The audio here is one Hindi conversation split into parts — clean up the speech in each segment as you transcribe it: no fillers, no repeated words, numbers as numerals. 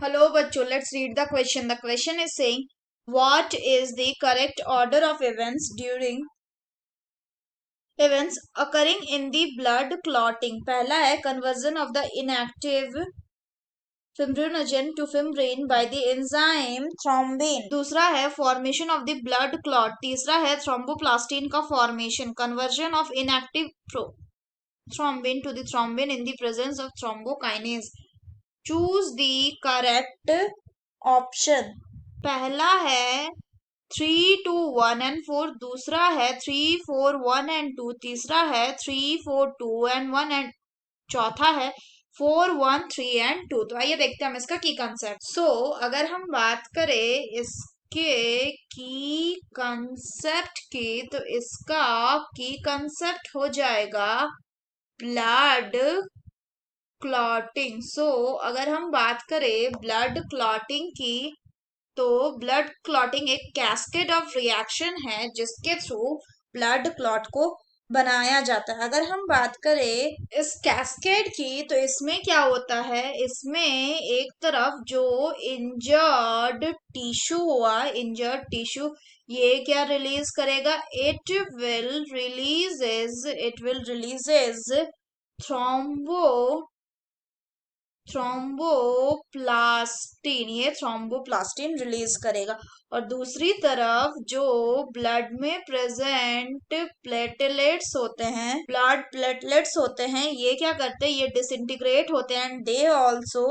Hello, bachcho. Let's read the question. The question is saying, what is the correct order of events occurring in the blood clotting? पहला है conversion of the inactive fibrinogen to fibrin by the enzyme thrombin. दूसरा है formation of the blood clot. तीसरा है thromboplastin का formation, conversion of inactive thrombin to the thrombin in the presence of thrombokinase. Choose the correct option. पहला है 3, 2, 1 and 4, दूसरा है 3, 4, 1 and 2, तीसरा है 3, 4, 2 and 1 एंड चौथा है 4, 1, 3 and 2। तो आइए देखते हैं हम इसका की कंसेप्ट। अगर हम बात करें इसके की कंसेप्ट की, तो इसका की कंसेप्ट हो जाएगा ब्लड क्लॉटिंग। अगर हम बात करें ब्लड क्लॉटिंग की, तो ब्लड क्लॉटिंग एक कैस्केड ऑफ रिएक्शन है जिसके थ्रू ब्लड क्लॉट को बनाया जाता है। अगर हम बात करें इस कैस्केड की, तो इसमें क्या होता है, इसमें एक तरफ जो इंजर्ड टिश्यू हुआ, इंजर्ड टिश्यू ये क्या रिलीज करेगा, इट विल रिलीजेज थ्रोम्बोप्लास्टिन, ये थ्रोम्बोप्लास्टिन रिलीज करेगा। और दूसरी तरफ जो ब्लड में प्रेजेंट प्लेटलेट्स होते हैं, ब्लड प्लेटलेट्स होते हैं, ये क्या करते हैं, ये डिसइंटीग्रेट होते हैं एंड दे आल्सो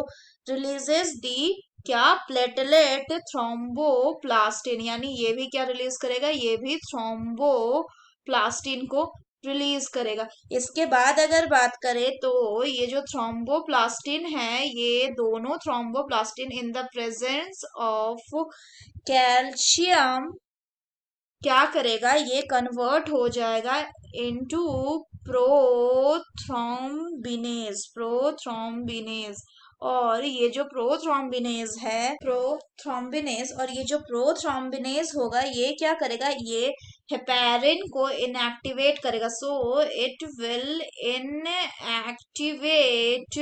रिलीजेस दी क्या, प्लेटलेट थ्रोम्बोप्लास्टिन, यानी ये भी क्या रिलीज करेगा, ये भी थ्रोम्बोप्लास्टिन को रिलीज करेगा। इसके बाद अगर बात करें तो ये जो थ्रोम्बोप्लास्टिन है, ये दोनों thromboplastin in the presence of calcium क्या करेगा, ये कन्वर्ट हो जाएगा इनटू प्रोथ्रोम्बिनेज। और ये जो प्रोथ्रोम्बिनेज होगा, ये क्या करेगा, ये हेपेरिन को इनएक्टिवेट करेगा। It will inactivate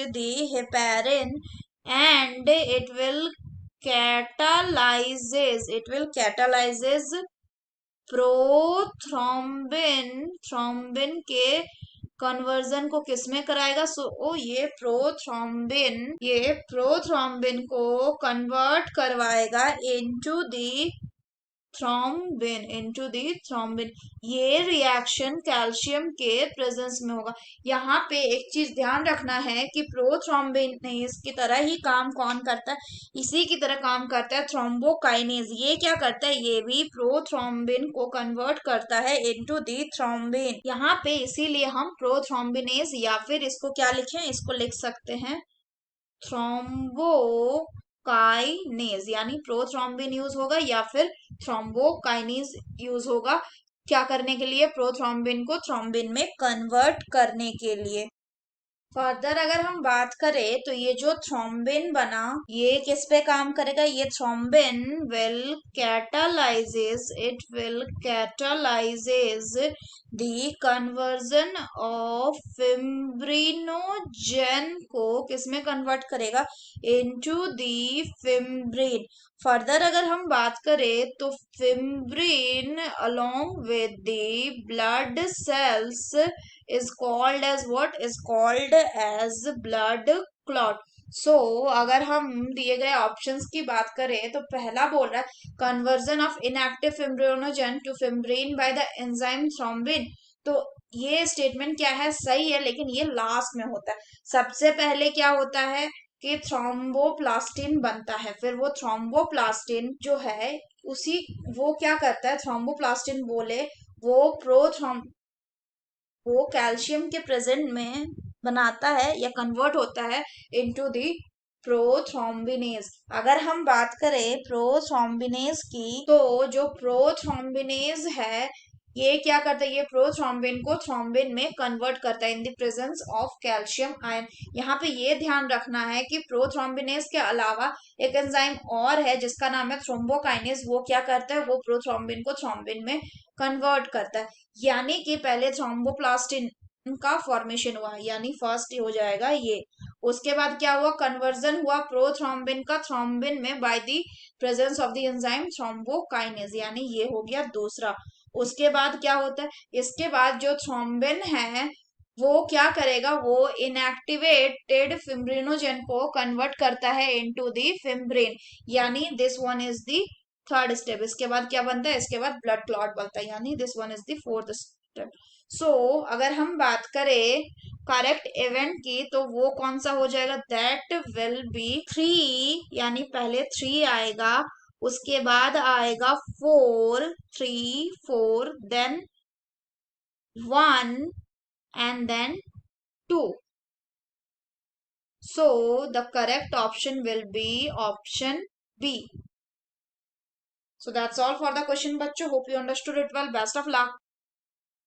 the heparin and it will catalyzes thrombin के कन्वर्जन को किसमें कराएगा, ये प्रोथ्रोम्बिन को कन्वर्ट करवाएगा इनटू दी थ्रोम्बिन। ये रिएक्शन कैल्शियम के प्रेजेंस में होगा। यहाँ पे एक चीज ध्यान रखना है कि प्रोथ्रोम्बिनेज की तरह ही काम कौन करता है, इसी की तरह काम करता है थ्रोम्बोकाइनेज। ये क्या करता है, ये भी प्रोथ्रोम्बिन को कन्वर्ट करता है इनटू दी थ्रोम्बिन। यहाँ पे इसीलिए हम प्रोथ्रोम्बिनेज, या फिर इसको क्या लिखें, इसको लिख सकते हैं थ्रोम्बोकाइनेज, यानी प्रोथ्रोम्बिन यूज होगा या फिर थ्रोम्बोकाइनेज यूज होगा। क्या करने के लिए, प्रोथ्रोम्बिन को थ्रोम्बिन में कन्वर्ट करने के लिए। फर्दर अगर हम बात करें तो ये जो थ्रोम्बिन बना, ये किस पे काम करेगा, ये thrombin will catalyses the conversion of fibrinogen को किसमें कन्वर्ट करेगा, इनटू दी फिब्रिन। फर्दर अगर हम बात करें तो fibrin along with the blood cells is called as blood clot। अगर हम दिए गए ऑप्शंस की बात करें तो पहला बोल रहा है conversion of inactive fibrinogen to fibrin by the enzyme thrombin. तो ये स्टेटमेंट क्या है, सही है, लेकिन ये लास्ट में होता है। सबसे पहले क्या होता है कि थ्रोम्बोप्लास्टिन बनता है, फिर वो थ्रोम्बोप्लास्टिन जो है उसी वो क्या करता है, थ्रोम्बोप्लास्टिन बोले वो कैल्शियम के प्रेजेंट में बनाता है या कन्वर्ट होता है इनटू दी प्रोथ्रोम्बिनेज। अगर हम बात करें प्रोथ्रोम्बिनेज की, तो जो प्रोथ्रोम्बिनेज है ये क्या करता है, ये प्रोथ्रोम्बिन को थ्रोम्बिन में कन्वर्ट करता है in the presence of calcium ion. यहाँ पे ये ध्यान रखना है कि प्रोथ्रोम्बिनेज के अलावा एक एंजाइम और है जिसका नाम है थ्रोम्बोकाइनेज। वो क्या करता है, वो प्रोथ्रोम्बिन को थ्रोम्बिन में कन्वर्ट करता है। यानी कि पहले थ्रोम्बोप्लास्टिन का फॉर्मेशन हुआ, यानी फर्स्ट हो जाएगा ये। उसके बाद क्या हुआ, कन्वर्जन हुआ प्रोथ्रोम्बिन का थ्रोम्बिन में by the presence of the enzyme thrombokinase, यानी ये हो गया दूसरा। उसके बाद क्या होता है, इसके बाद जो थ्रोम्बिन है वो क्या करेगा, वो इनएक्टिवेटेड फिब्रिनोजेन को कन्वर्ट करता है इनटू द फिब्रिन, यानी this one is the third step. इसके बाद क्या बनता है, इसके बाद ब्लड क्लॉट बनता है, यानी this one is the fourth step. So अगर हम बात करें करेक्ट इवेंट की, तो वो कौन सा हो जाएगा, दैट विल बी 3, यानी पहले 3 आएगा, उसके बाद आएगा 4, 3 4, then 1 and then 2. So the correct option will be option B. So that's all for the question, bachcho. Hope you understood it well. Best of luck.